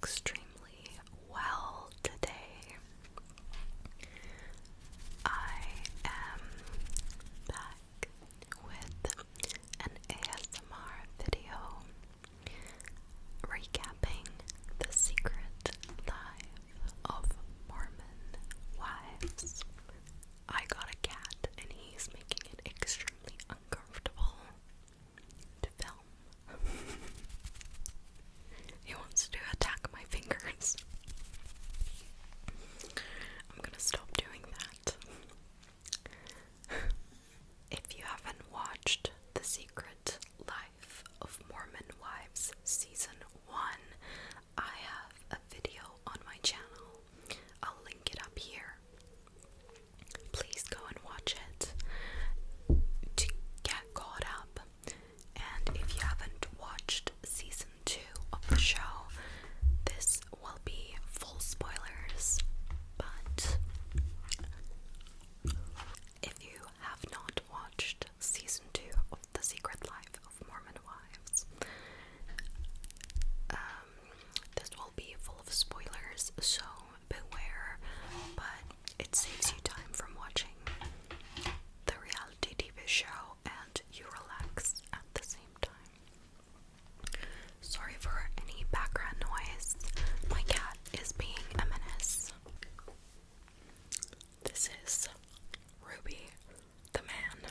extremely well today. I am back with an ASMR video recapping the secret life of Mormon wives. I got a cat and he's making it extremely uncomfortable to film. He wants to attack my fingers. I'm gonna stop doing that. If you haven't watched The Secret Life of Mormon Wives Season 1, I have a video on my channel. I'll link it up here. Please go and watch it to get caught up. And if you haven't watched Season 2 of the show, this will be full spoilers. But if you have not watched Season 2 of The Secret Life of Mormon Wives, this will be full of spoilers, so beware, but it saves you time from watching the reality TV show and you relax at the same time. Sorry for any background noise. My cat is being a menace. This is Ruby, the man.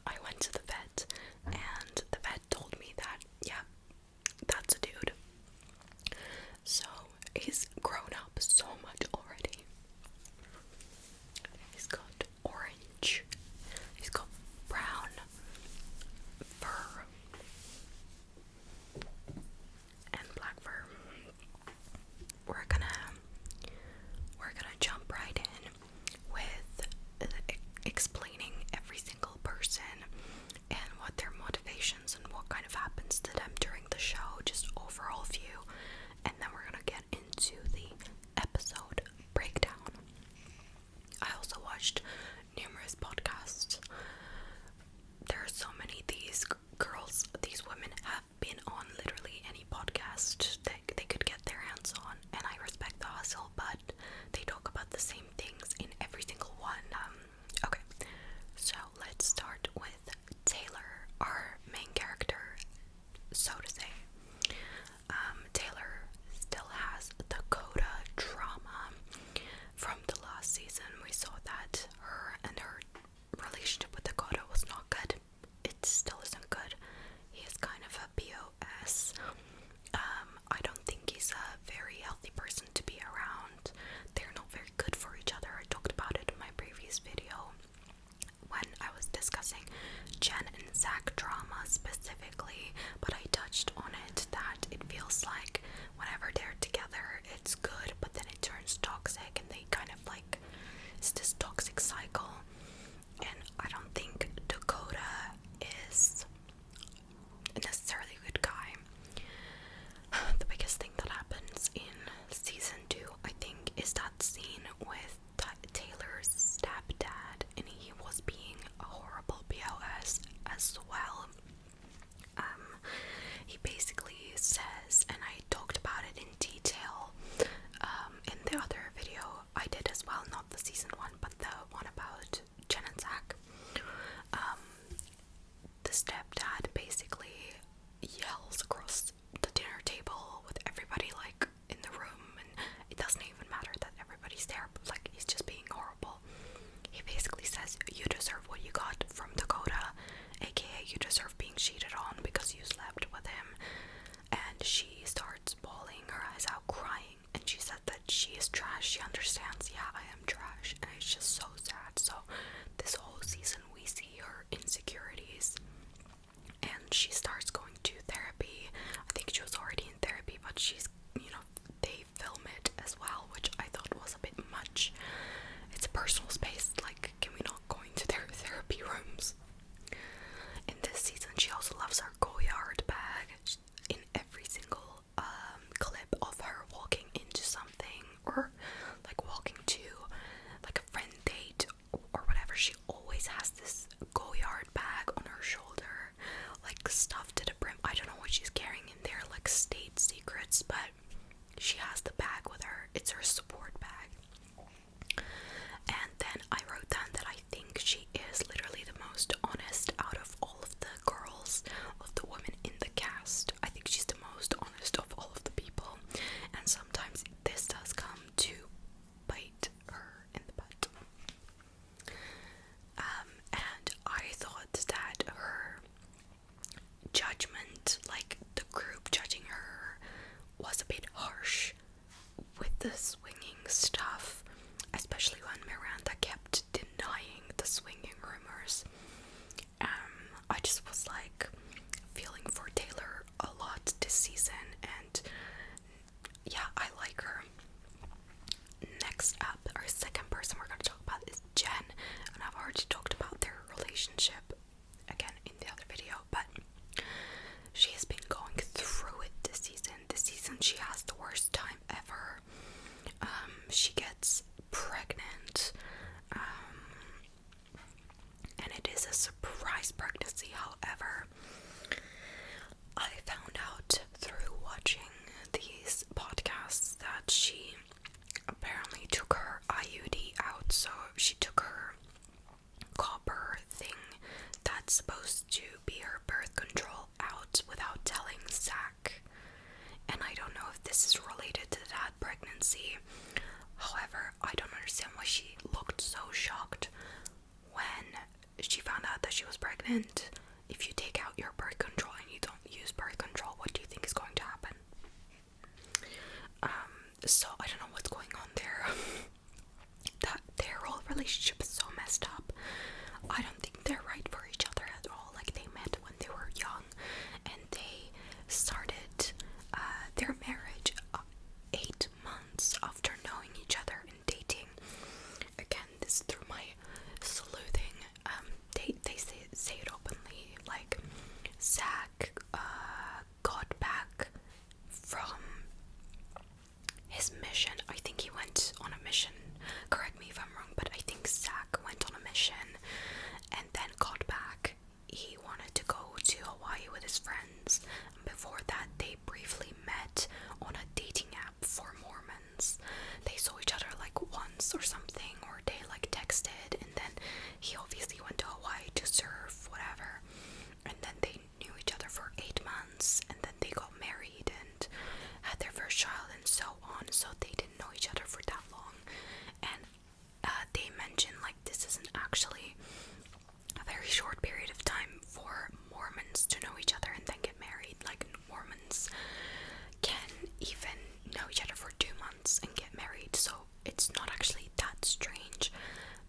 I went to the vet and the vet told me that, yeah, that's a dude. So he's grown up so much already. He's got orange, he's got brown fur and black fur. We're gonna jump right in with explaining every single person and what their motivations and what kind of happens to them during the show, just overall view, and then we're gonna get into the episode breakdown. I also watched numerous podcasts. There are so many. These girls, these women have been on literally any podcast that they could get their hands on, and I respect the hustle, but they talk about the same things in every single one. Okay, so let's start with Taylor, our main character, so to say. Taylor still has Dakota trauma from the last season. We saw that her relationship with Dakota was not good. It still isn't good. He is kind of a POS. I don't think he's a very healthy person to be around. They're not very good for each other. I talked about it in my previous video when I was discussing Jen and Zach drama specifically, but I touched on it that it feels like whenever they're together it's good, but then it turns toxic and they kind of like, it's this toxic cycle. And I don't think Dakota is necessarily a good guy. The biggest thing that happens in season 2, I think, is that scene with Taylor's stepdad, and he was being a horrible POS as well. He basically says, and I talked about it in detail in the other video I did as well, not the season 1, but the one about Jen and Zach. The stepdad basically yells across the dinner table with everybody like in the room, and it doesn't even matter that everybody's there, but like he's just being horrible. He basically says, you deserve what you got from Dakota, aka you deserve being cheated on because you slept with him. And she starts bawling her eyes out, crying, and she said that she is trash. She understands, yeah, I am trash, and it's just so sad. So this whole season we see her insecurities, and she starts going to therapy. I think she was already in therapy, but she's, they film it as well, which I thought was a bit much. It's a personal space, like, can we not go into their therapy rooms? In this season, she also loves her Goyard bag. In every single clip of her walking into something, or like walking to like a friend date or whatever, she always has this Goyard bag on her shoulder, like stuffed to the brim. I don't know what she's carrying in there, like state secrets, but next up, our second person we're going to talk about is Jen, and I've already talked about their relationship again in the other video, but she has been going through it this season. This season she has the worst time ever. She gets pregnant, and it is a surprise pregnancy. However, I found out through watching these podcasts that she apparently took her IUD out. So she took her copper thing that's supposed to be her birth control out without telling Zach. And I don't know if this is related to that pregnancy. However, I don't understand why she looked so shocked when she found out that she was pregnant. If you take out your birth control and you don't use birth control, what do you think is going to happen? So I don't know what's going on there. That their whole relationship is so messed up. I don't think they're right for each other at all. Like, they met when they were young, and they started their marriage 8 months after knowing each other and dating. Again, this is through my sleuthing. They say it openly. Like, Zach got back from his mission. I think he went on a mission. Correct me if I'm wrong, but I think Zach went on a mission and then got back. He wanted to go to Hawaii with his friends. Before that, they briefly met on a dating app for Mormons. They saw each other like once or something, or they like texted, and then he obviously went to Hawaii to surf, whatever. And then they knew each other for 8 months, and then they got married and had their first child and so on. So they didn't know each other for that long. And they mentioned like this isn't actually a very short period of time for Mormons to know each other and then get married. Like, Mormons can even know each other for 2 months and get married, so it's not actually that strange.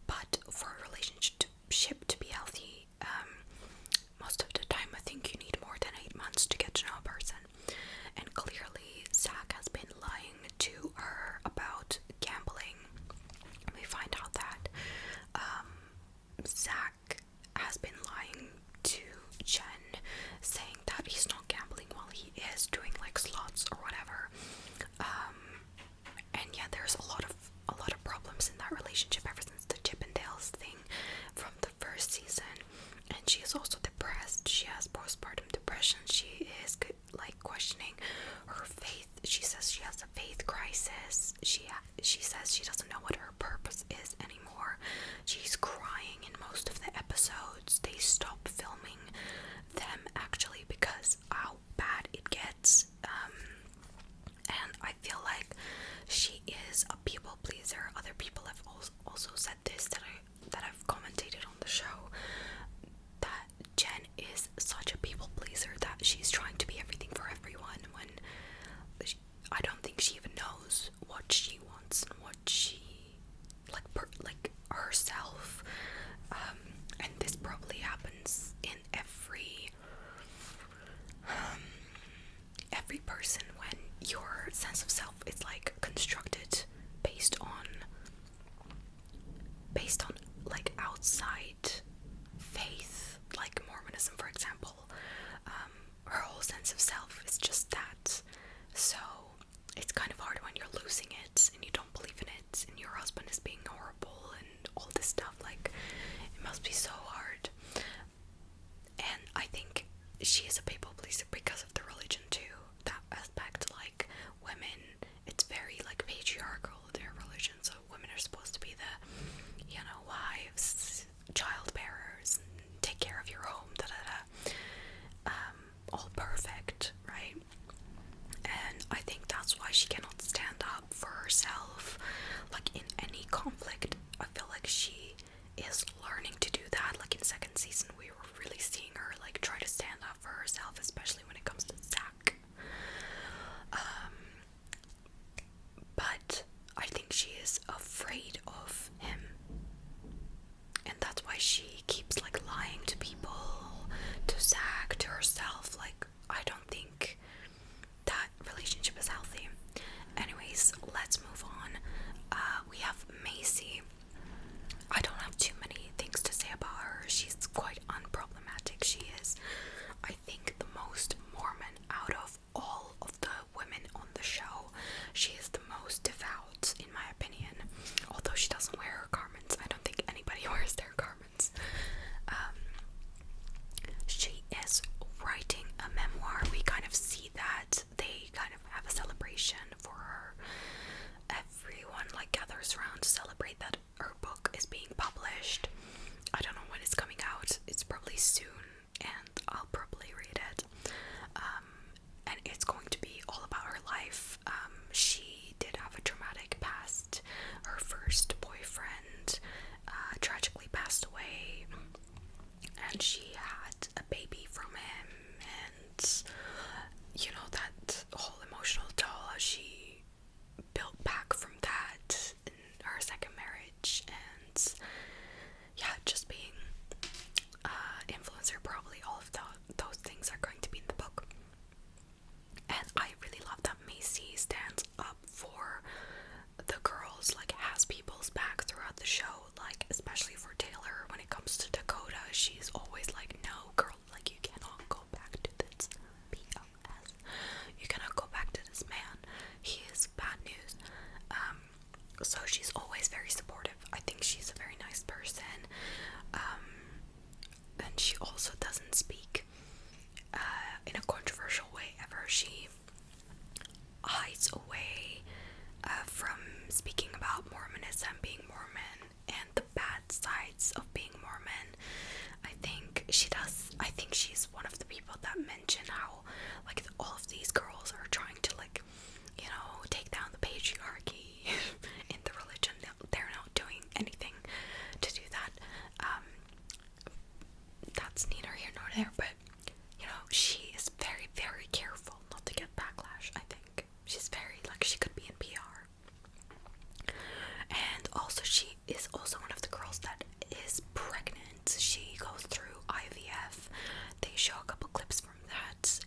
But for a relationship to be healthy, most of the time I think you need more than 8 months to get to know a person. And clearly Zach has been lying to her about gambling. We find out that Zach has been lying to Jen, saying that he's not gambling while he is doing like slots or whatever. And yeah, there's a lot of problems in that relationship ever since the Chippendales thing from the first season. And she is also depressed. She has postpartum depression. She is like questioning her faith. She says she has a faith crisis. She says she doesn't know what her purpose is anymore. She's crying in most of the episodes. They stop filming them actually because how bad it gets. And I feel like she is a people pleaser. Other people have also said this that I've commentated on the show, that Jen is such a people pleaser that she's trying to be everything for everyone when I don't think she even knows what she wants and what she like herself. And this probably happens in every person when your sense of self is like constructed based on like outside faith, like Mormonism for example. Her whole sense of self is just that. So it's kind of hard when you're losing it and you don't believe celebration for her. Everyone like gathers around to celebrate that her book is being published. I don't know when it's coming out. It's probably soon, and I'll probably read it. And it's going to be all about her life. She did have a traumatic past. Her first boyfriend tragically passed away, and she had a baby from him, and you know, that whole emotional toll she built back from that in her second marriage. And yeah, just being influencer, probably all of those things are going to be in the book. And I really love that Mayci stands up for the girls, like has people's back throughout the show, like especially for Taylor. When it comes to Dakota, she's always like, no girl, like you cannot go back to this BLS. You cannot go back to this man. He is bad news. So she's always very supportive. I think she's a very nice person. And she also doesn't speak in a controversial way ever. She hides away from speaking about Mormonism, being Mormon, and the bad sides of being Mormon. I think she does. I think she's one of the people that mention how like all of these girls are trying to, like, you know, take down the patriarchy in the religion. They're not doing anything to do that. That's neither here nor there, but you know, she is very, very careful not to get backlash. I think she's very, like, she could be in PR. And also, she is also one of the girls that is pregnant. She goes through IVF. They show a couple clips from that,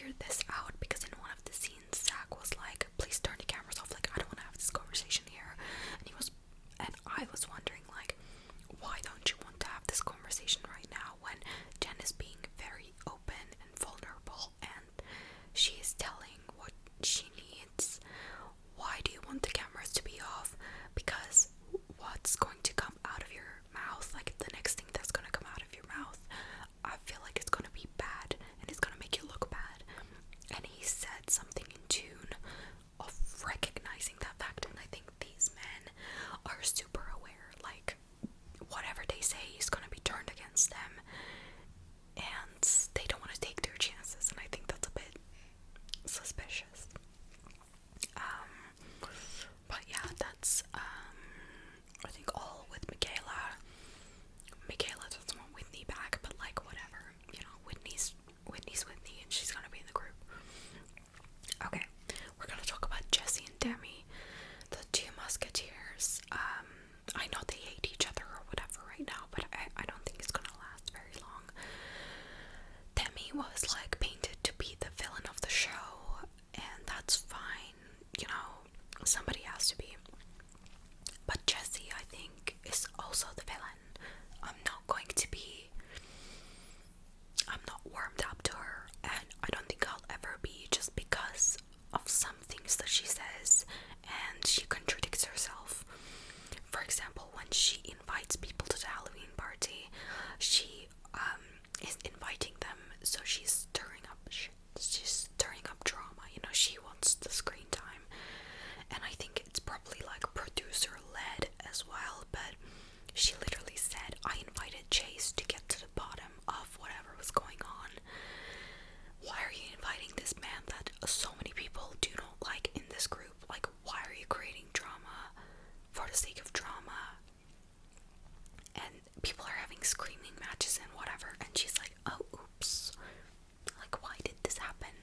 figured this out because in one of the scenes, Zach was like, please turn the cameras off, like, I don't want to have this conversation here. And I was wondering, like, why don't you want to have this conversation right now when Jen is being very open and vulnerable and she is telling what she needs? Why do you want the cameras to be off? Because what's going to come out of your mouth, like the next thing that's going to come out of your mouth, I feel like it's going to be bad and it's going to make you look bad. And he said something in tune of recognizing that fact, and I think these men are super aware, like whatever they say is going to be turned against them, and they don't want to take their chances, and I think that's a bit suspicious. But yeah, that's I think all with Mikayla. Mikayla doesn't want Whitney back, but like whatever, you know, Whitney's Whitney and she's gonna be in the group. Okay, we're gonna talk about Jessi and Demi, the two musketeers. I know they hate each other or whatever right now, but I don't think it's gonna last very long. Demi was like painted to be the villain of the show, and that's fine, you know, somebody has to be. But Jessi, I think, is also the villain. I'm not warmed up to her, and I don't think I'll ever be, just because of some things that she says, and she contradicts herself. For example, when she invites people to the Halloween party, she is inviting them, so she's stirring up drama, you know, she wants the screen time. And I think it's probably like producer led as well, but she literally said, I invited Chase to get to the bottom of whatever was going on. Why are you inviting this man that so many people do not like in this group? Like, why are you creating drama for the sake of drama? And people are having screaming matches and whatever, and she's like, oh, oops, like, why did this happen?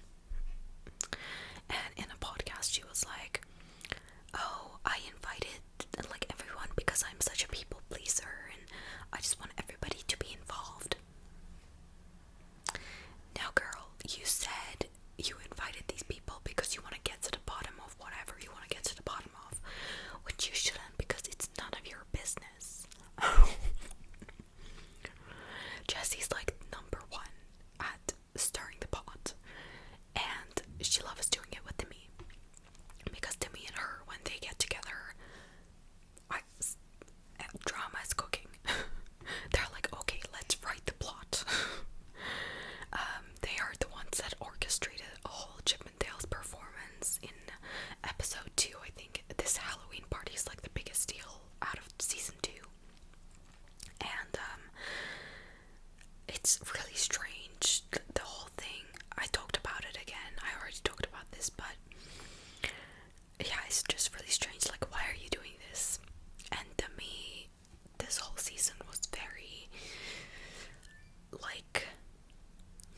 And in a podcast she was like, oh, I invited like everyone because I'm such a people pleaser and I just want everybody to be involved. Now girl, you said you invited these people because you want to get to the bottom of whatever you want to get to the bottom of, which you shouldn't, because it's none of your business. Jessie's like number one at stirring the pot, and she loves doing it with Demi, because Demi and her, when they get together, drama is cooking. They're like, okay, let's write the plot. They are the ones that orchestrated a whole Chippendales performance in episode 2. I think this Halloween party is like the biggest deal out of season 2. And it's really strange, the whole thing. I talked about it again. I already talked about this, but yeah, it's just really strange. Like, why are you doing this? And to me, this whole season was very, like,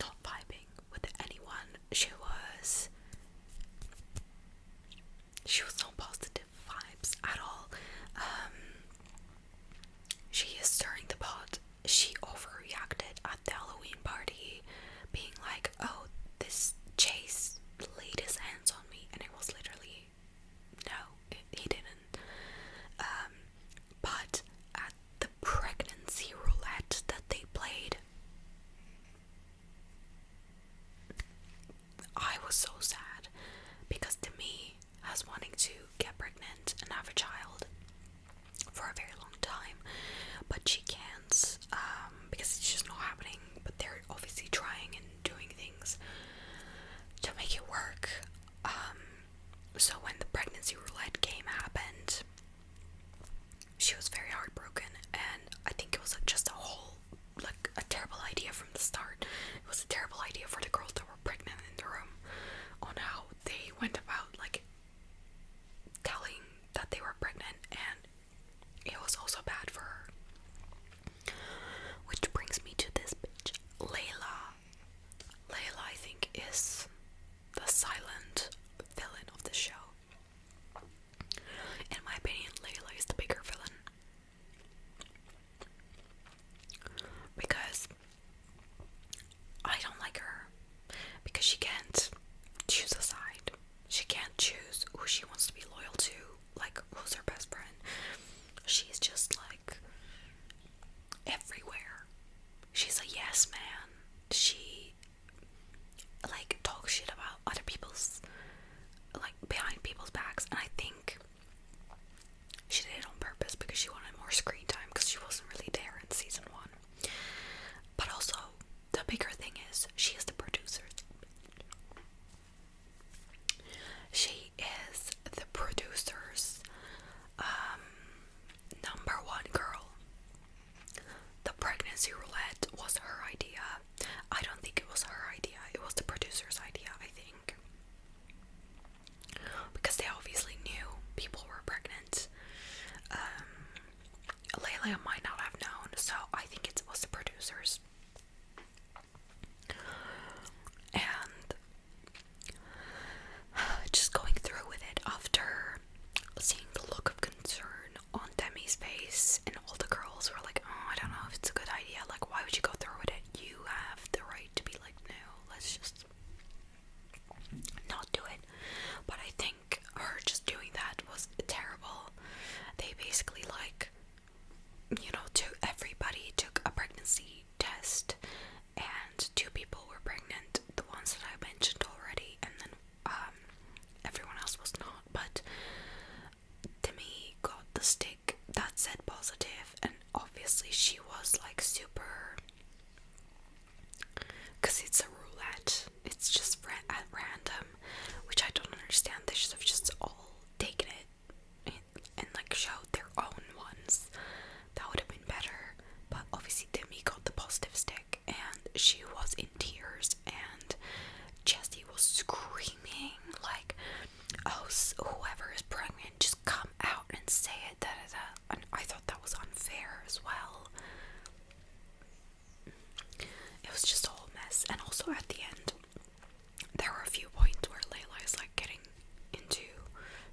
not vibing with anyone. She was no positive vibes at all. She is stirring the pot. She overreacted at the Halloween party, being like, oh, this Chase laid his hands on me, and it was literally, no, he didn't. But at the pregnancy roulette that they played, I was so sad, because Demi has wanting to get pregnant and have a child for a very long time, but she can't, because it's just not happening. But they're obviously trying and doing things to make it work. So when the pregnancy roulette game happened, she was very heartbroken, and I think it was just a terrible idea from the start. It was a terrible idea for the girls that were pregnant in the room, on how they went about like telling that they were pregnant, and it was also bad for her. Layla might not have known, so I think it was the producers. And just going through with it after seeing the look of concern on Demi's face, and all the girls were like, oh, I don't know if it's a good idea, like, why would you go through with it? You have the right to be like, no, let's just not do it. But I think her just doing that was terrible. They basically, like, you know, everybody took a pregnancy test, and 2 people were pregnant, the ones that I mentioned already, and then everyone else was not. But Demi got the stick that said positive, and obviously she was like super, because it's a roulette, it's just at random, which I don't understand. They should have just all taken it and like showed their own ones. That would have been better. But obviously Demi got the positive stick, and she was in tears, and Jessi was screaming like, oh, whoever is pregnant, just come out and say it, da, da, da. And I thought that was unfair as well. It was just a whole mess. And also at the end, there were a few points where Layla is like getting into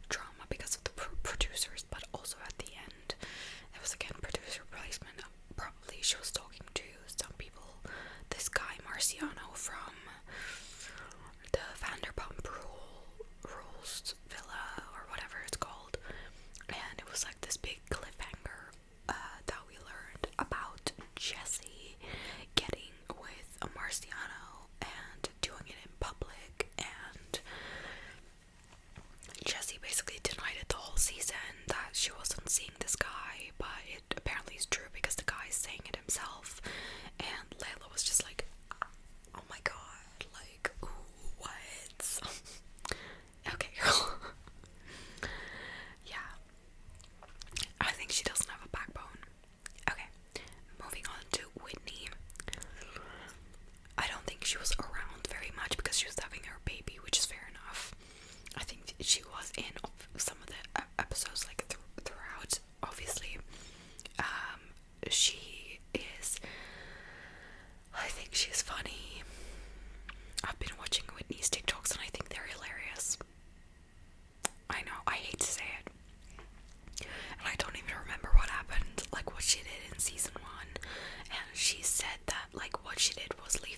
drama because of the producers, but also at the end, it was again producer placement. Probably she was talking to some people. This guy Marciano from the Vanderpump Rules Villa, or whatever it's called, and it was like this big cliffhanger that we learned about Jessi getting with a Marciano and doing it in public, and Jessi basically denied it the whole season that she wasn't seeing this guy, but it apparently is true because the guy is saying it himself. And Layla was just like, oh my god, like, ooh, what? Okay, girl. Yeah, I think she doesn't have a backbone. Okay, moving on to Whitney. I don't think she was around very much because she was having her baby, which is fair enough. I think she was in some of the episodes, like throughout, obviously. She is, I think she's funny. I've been watching Whitney's TikToks and I think they're hilarious. I know, I hate to say it. And I don't even remember what happened, like what she did in season 1. And she said that like what she did was leave